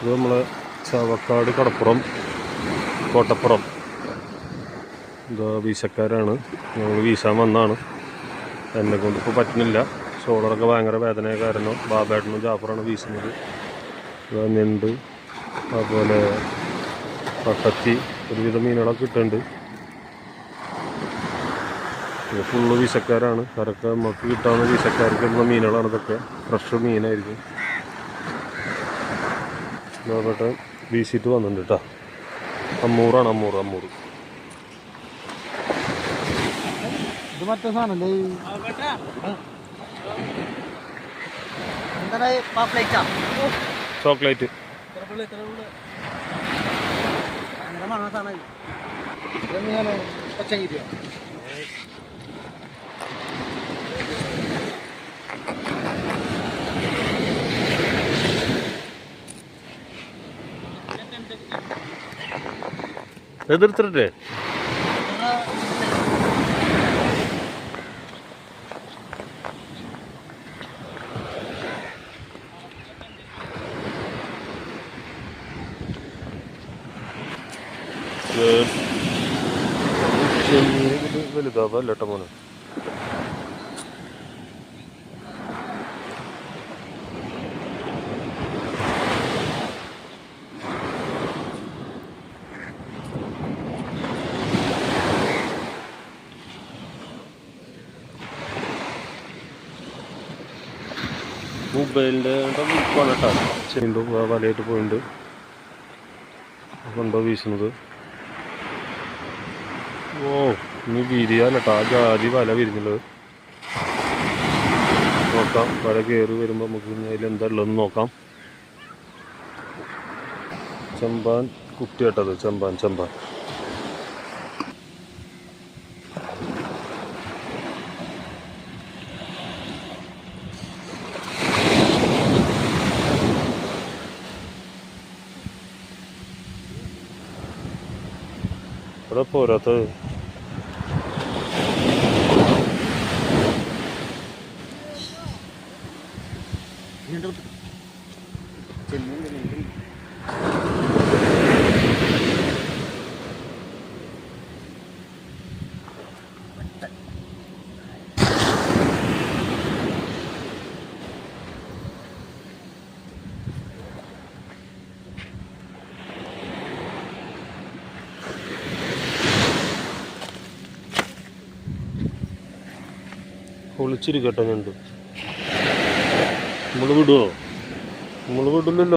ഇത് നമ്മളെ ചാവക്കാട് കടപ്പുറം കോട്ടപ്പുറം എന്താ വീശക്കാരാണ്. ഞങ്ങൾ വീശാൻ വന്നാണ്. എന്നെ കൊണ്ട് ഇപ്പോൾ പറ്റുന്നില്ല. ഷോൾഡറൊക്കെ ഭയങ്കര വേദന കാരണം ബാബേട്ടനും ജാഫറാണ് വീശുന്നത്. ഞണ്ട്, അതുപോലെ പട്ടത്തി, ഒരുവിധ മീനുകളൊക്കെ ഇട്ടുണ്ട്. ഇത് ഫുള്ള് വീശക്കാരാണ്. കരക്ക് നമുക്ക് കിട്ടാവുന്ന വീശക്കാർക്ക് ഇടുന്ന മീനുകളാണ്. ഇതൊക്കെ ഫ്രഷ് മീനായിരിക്കും. ബാബേട്ടൻ വീശിയിട്ട് വന്നിട്ടുണ്ട് കേട്ടോ. അമ്മൂറാണ്, അമ്മൂറ്. ഇത് മറ്റേ സാധനല്ലേ ചോക്ലേറ്റ്. എതിർത്തിട്ടേ വലുതാവല്ല കേട്ടോ മോനെ. മൊബൈലിൻ്റെ വിൽപ്പാണ് കേട്ടോ. ചെണ്ടു വലയായിട്ട് പോയിട്ടുണ്ട്. കണ്ടോ വീശുന്നത്? ഓ, ഇനി വിരിയാൻ കേട്ടോ. ആ ജാതി വല വിരിഞ്ഞുള്ളത് നോക്കാം. വല കയറി വരുമ്പോൾ നമുക്ക് അതിലെന്താ ഉള്ളതെന്ന് നോക്കാം. ചെമ്പാൻ കുട്ടി കേട്ടത്. ചെമ്പാൻ ഇവിടെ പോരാത്തത്. ഒളിച്ചിരിക്കട്ടെ ഞണ്ട്. നമ്മൾ വിടുമോ? നമ്മൾ വിടില്ലല്ലോ.